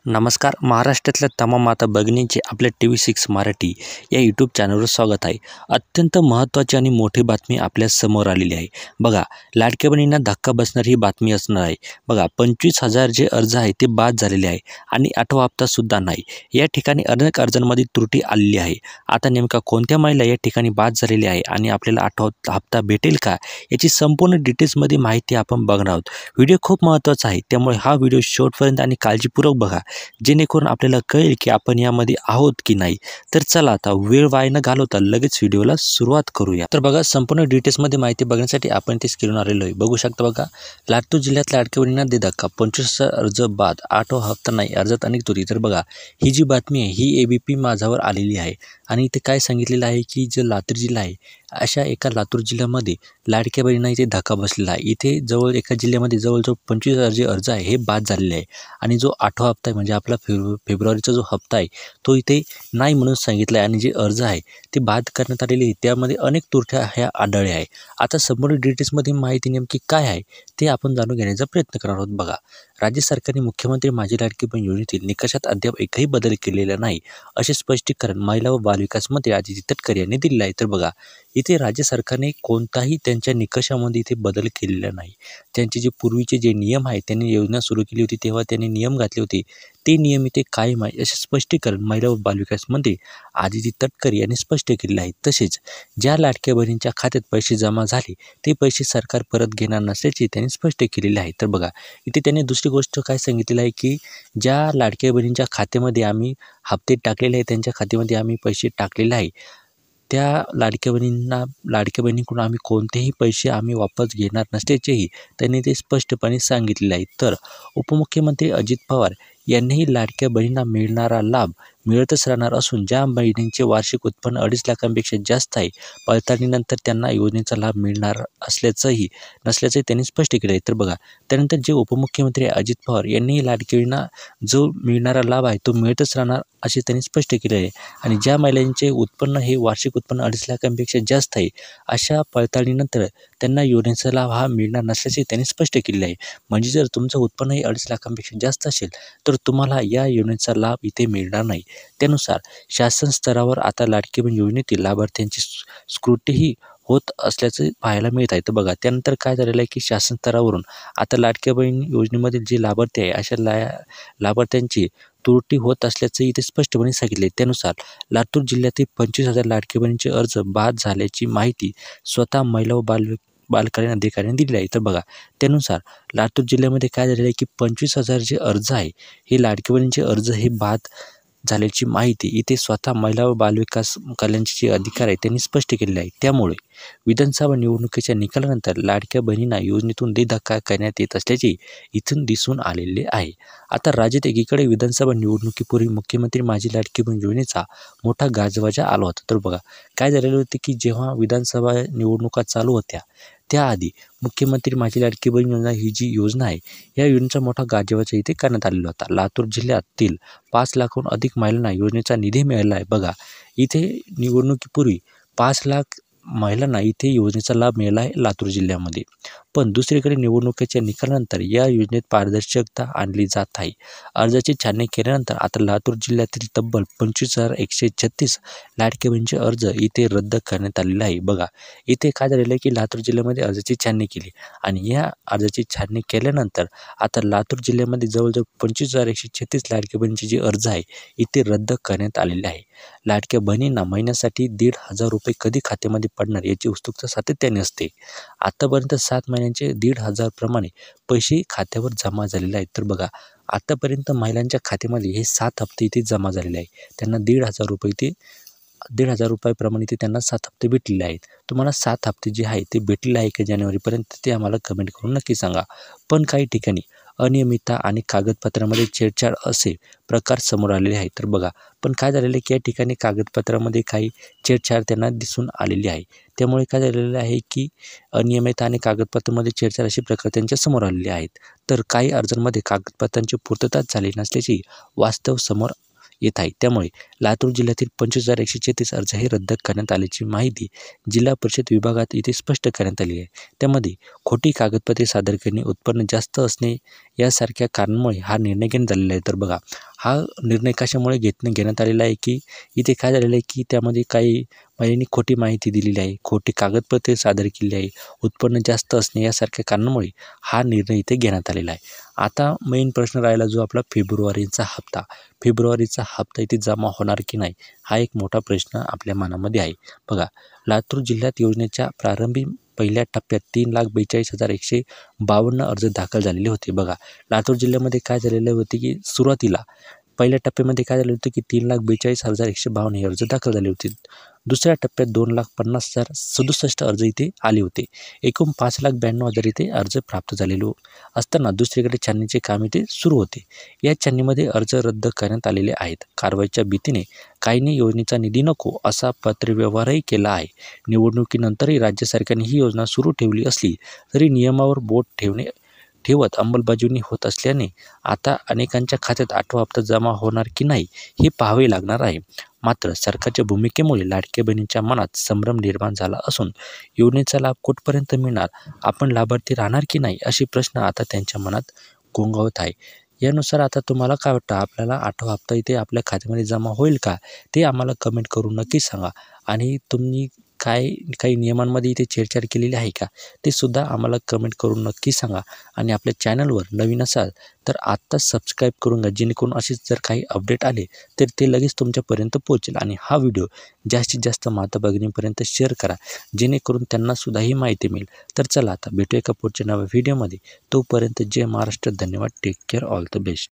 नमस्कार. महाराष्ट्रातल्या तमाम माता भगिनींचे आपल्या TV6 मराठी या यूट्यूब चॅनलवर स्वागत आहे. अत्यंत महत्त्वाची आणि मोठी बातमी आपल्या समोर आलेली आहे. बघा, लाडक्या बहिणींना धक्का बसणारी ही बातमी असणार आहे. बघा, 25,000 जे अर्ज आहे ते बाद झालेले आहे आणि 8वा हप्तासुद्धा नाही. या ठिकाणी अनेक अर्जांमध्ये त्रुटी आलेली आहे. आता नेमका कोणत्या महिला या ठिकाणी बाद झालेली आहे आणि आपल्याला 8वा हप्ता भेटेल का, याची संपूर्ण डिटेल्समध्ये माहिती आपण बघणार आहोत. व्हिडिओ खूप महत्त्वाचा आहे, त्यामुळे हा व्हिडिओ शेवटपर्यंत आणि काळजीपूर्वक बघा, जेणेकरून आपल्याला कळेल की आपण यामध्ये आहोत की नाही. तर चला, आता वेळ वाया न घालवता लगेच व्हिडिओला सुरुवात करूया. तर बघा, संपूर्ण डिटेल्समध्ये माहिती बघण्यासाठी आपण ते स्क्रीनवर आलेलो आहे. बघू शकता. बघा, लातूर जिल्ह्यात लाडक्या बहिणींना दे धक्का, 25,000 अर्ज बाद, 8वा हप्ता नाही, अर्जात अनेक त्रुटी. तर बघा, ही जी बातमी आहे ही ABP माझावर आलेली आहे आणि इथे काय सांगितलेलं आहे की जो लातूर जिल्हा आहे, अशा एका लातूर जिल्ह्यामध्ये लाडक्या बहिणींना इथे धक्का बसलेला आहे. इथे एका जिल्ह्यामध्ये जवळजवळ 25,000 जे अर्ज आहे हे बाद झालेले आहे आणि जो 8वा हप्ता आहे म्हणजे आपला फेब्रुवारीचा जो हप्ता आहे तो इथे नाही म्हणून सांगितला आहे आणि जे अर्ज आहे ते बाद करण्यात आलेले आहे त्यामध्ये अनेक त्रुट्या ह्या आढळल्या आहे. आता संपूर्ण डिटेल्समध्ये माहिती नेमकी काय आहे ते आपण जाणून घेण्याचा प्रयत्न करणार आहोत. बघा, राज्य सरकारने मुख्यमंत्री माझी लाडकी बहीण योजनेतील निकषात अद्याप एकही बदल केलेला नाही, असे स्पष्टीकरण महिला व बालविकास मंत्री अदिती तटकरे यांनी दिले आहे. तर बघा, इथे राज्य सरकारने कोणताही त्यांच्या निकषामध्ये इथे बदल केलेला नाही. त्यांचे जे पूर्वीचे जे नियम आहेत, त्यांनी योजना सुरू केली होती तेव्हा त्यांनी नियम घातले होते, ते नियम इथे कायम आहे, असे स्पष्टीकरण महिला व बालविकास मंत्री अदिती तटकरे यांनी स्पष्ट केले आहे. तसेच ज्या लाडक्या बहिणींच्या खात्यात पैसे जमा झाले ते पैसे सरकार परत घेणार नसल्याचे त्यांनी स्पष्ट केलेले आहे. तर बघा, इथे त्यांनी दुसरी गोष्ट काय सांगितलेली आहे की ज्या लाडक्या बहिणींच्या खात्यामध्ये आम्ही हप्ते टाकलेले आहे, त्यांच्या खात्यामध्ये आम्ही पैसे टाकलेले आहे, त्या लाडक्या बहिणींकडून आम्ही कोणतेही पैसे आम्ही वापस घेणार नसल्याचेही त्यांनी ते स्पष्टपणे सांगितलेले आहे. तर उपमुख्यमंत्री अजित पवार यांनीही लाडक्या बहिणींना मिळणारा लाभ मिळतच राहणार असून ज्या बहिणींचे वार्षिक उत्पन्न 2.5 लाखांपेक्षा जास्त आहे, पडताळणीनंतर त्यांना योजनेचा लाभ मिळणार नसल्याचंही त्यांनी स्पष्ट केलं आहे. तर बघा, त्यानंतर जे उपमुख्यमंत्री अजित पवार यांनीही लाडक्या बहिणींना जो मिळणारा लाभ आहे तो मिळतच राहणार असे त्यांनी स्पष्ट केले आहे आणि ज्या महिलांचे उत्पन्न हे वार्षिक उत्पन्न 2.5 लाखांपेक्षा जास्त आहे, अशा पडताळणीनंतर त्यांना योजनेचा लाभ हा मिळणार नसल्याचे त्यांनी स्पष्ट केले आहे. म्हणजे जर तुमचं उत्पन्न हे 2.5 लाखांपेक्षा जास्त असेल तर तुम्हाला या योजनेचा लाभ इथे मिळणार नाही. त्यानुसार शासन स्तरावर आता लाडकी बहीण योजनेतील लाभार्थ्यांची स्क्रुटीही होत असल्याचं पाहायला मिळत आहे. तर बघा, त्यानंतर काय झालेलं आहे की शासन स्तरावरून आता लाडक्या बहीण योजनेमधील जे लाभार्थी आहे अशा लाभार्थ्यांची त्रुटी होत असल्याचं इथे स्पष्टपणे सांगितले. त्यानुसार लातूर जिल्ह्यातील 25,000 लाडक्या बहिणींचे अर्ज बाद झाल्याची माहिती स्वतः महिला व बालकल्याण अधिकाऱ्यांनी दिली आहे. तर बघा, त्यानुसार लातूर जिल्ह्यामध्ये काय झालेलं आहे की 25,000 जे अर्ज आहे हे लाडक्या बहिणींचे अर्ज हे बाद झाल्याची माहिती इथे स्वतः महिला व बालविकास कल्याणचे जे अधिकारी आहेत त्यांनी स्पष्ट केलेले आहे. त्यामुळे विधानसभा निवडणुकीच्या निकालानंतर लाडक्या बहिणींना योजनेतून दे धक्का करण्यात येत असल्याचे इथून दिसून आलेले आहे. आता राज्यात एकीकडे विधानसभा निवडणुकीपूर्वी मुख्यमंत्री माझी लाडकी बहीण योजनेचा मोठा गाजवाजा आला होता. तर बघा, काय झालेलं होते की जेव्हा विधानसभा निवडणुका चालू होत्या त्याआधी मुख्यमंत्री माझी लाडकी बहीण योजना ही जी योजना आहे या योजनेचा मोठा गाजवाजा इथे करण्यात आलेला होता. लातूर जिल्ह्यातील 5 लाखाहून अधिक महिलांना योजनेचा निधी मिळाला आहे. बघा, इथे निवडणुकीपूर्वी 5 लाख महिलांना इथे योजनेचा लाभ मिळाला आहे लातूर जिल्ह्यामध्ये. पण दुसरीकडे निवडणुकीच्या निकालानंतर या योजनेत पारदर्शकता आणली जात आहे. अर्जाची छाननी केल्यानंतर आता लातूर जिल्ह्यातील तब्बल 25,136 लाडक्या बहिणींचे अर्ज इथे रद्द करण्यात आलेले आहे. बघा, इथे काय झालेलं आहे की लातूर जिल्ह्यामध्ये अर्जाची छाननी केली आणि या अर्जाची छाननी केल्यानंतर आता लातूर जिल्ह्यामध्ये जवळजवळ 25,136 लाडक्या बहिणींचे जे अर्ज आहे इथे रद्द करण्यात आलेले आहे. लाडक्या बहिणींना महिन्यासाठी 1,500 रुपये कधी खात्यामध्ये पडणार याची उत्सुकता सातत्याने असते. आतापर्यंत 7 महिन्यांचे 1,500 प्रमाणे पैसे खात्यावर जमा झालेले आहेत. तर बघा, आतापर्यंत महिलांच्या खात्यामध्ये हे 7 हप्ते इथे जमा झालेले आहे. त्यांना 1,500 रुपये ते 1,500 रुपयाप्रमाणे ते त्यांना 7 हप्ते भेटलेले आहेत. तुम्हाला 7 हप्ते जे आहे ते भेटलेले आहे का जानेवारीपर्यंत ते आम्हाला कमेंट करून नक्की सांगा. पण काही ठिकाणी अनियमितता आणि कागदपत्रामध्ये छेडछाड असे प्रकार समोर आलेले आहेत. तर बघा, पण काय झालेलं आहे की या ठिकाणी कागदपत्रामध्ये काही छेडछाड त्यांना दिसून आलेली आहे. त्यामुळे काय झालेलं आहे की अनियमितता आणि कागदपत्रामध्ये छेडछाड असे प्रकार त्यांच्या समोर आलेले आहेत. तर काही अर्जांमध्ये कागदपत्रांची पूर्तता झाली नसल्याची वास्तव समोर येत आहे. त्यामुळे लातूर जिल्ह्यातील 25,136 अर्ज हे रद्द करण्यात आल्याची माहिती जिल्हा परिषद विभागात इथे स्पष्ट करण्यात आली आहे. त्यामध्ये खोटी कागदपत्रे सादर करणे, उत्पन्न जास्त असणे यासारख्या कारणामुळे हा निर्णय घेण्यात आलेला आहे. तर बघा, हा निर्णय कशामुळे घेण्यात आलेला आहे की इथे काय झालेलं आहे की त्यामध्ये काही महिलांनी खोटी माहिती दिलेली आहे, खोटी कागदपत्रे सादर केली आहे, उत्पन्न जास्त असणे यासारख्या कारणामुळे हा निर्णय इथे घेण्यात आलेला आहे. आता मेन प्रश्न राहिला जो आपला फेब्रुवारीचा हप्ता इथे जमा होणार की नाही, हा एक मोठा प्रश्न आपल्या मनामध्ये आहे. बघा, लातूर जिल्ह्यात योजनेच्या प्रारंभी पहिल्या टप्प्यात 3,42,152 अर्ज दाखल झालेले होते. बघा, लातूर जिल्ह्यामध्ये काय झालेलं होते की सुरुवातीला पहिल्या टप्प्यामध्ये काय झालं होतं की 3,42,152 हे अर्ज दाखल झाले होते. दुसऱ्या टप्प्यात 2,50,067 अर्ज इथे आले होते. एकूण 5,92,000 इथे अर्ज प्राप्त झालेले असताना दुसरीकडे छाननीचे काम इथे सुरू होते. या छाननीमध्ये अर्ज रद्द करण्यात आलेले आहेत. कारवाईच्या भीतीने काहींनी योजनेचा निधी नको असा पत्रव्यवहारही केला आहे. निवडणुकीनंतरही राज्य सरकारने ही योजना सुरू ठेवली असली तरी नियमावर बोट ठेवत अंमलबजावणी होत असल्याने आता अनेकांच्या खात्यात 8वा हप्ता जमा होणार की नाही हे पाहावे लागणार आहे. मात्र सरकारच्या भूमिकेमुळे लाडक्या बहिणींच्या मनात संभ्रम निर्माण झाला असून योजनेचा लाभ कुठपर्यंत मिळणार, आपण लाभार्थी राहणार की नाही असे प्रश्न आता त्यांच्या मनात घोंगावत आहे. यानुसार आता तुम्हाला काय वाटतं, आपल्याला 8वा हप्ता इथे आपल्या खात्यामध्ये जमा होईल का, ते आम्हाला कमेंट करून नक्की सांगा. आणि तुम्ही काही नियमांमध्ये इथे छेडछाड केलेली आहे का, ते सुद्धा आम्हाला कमेंट करून नक्की सांगा. आणि आपल्या चॅनलवर नवीन असाल तर आत्ताच सबस्क्राईब करून घ्या, जेणेकरून असेच जर काही अपडेट आले तर ते लगेच तुमच्यापर्यंत पोहोचेल. आणि हा व्हिडिओ जास्तीत जास्त माता भगिनींपर्यंत शेअर करा, जेणेकरून त्यांनासुद्धा ही माहिती मिळेल. तर चला, आता भेटूया एका पुढच्या नव्या व्हिडिओमध्ये. तोपर्यंत जय महाराष्ट्र, धन्यवाद, take care, all the best.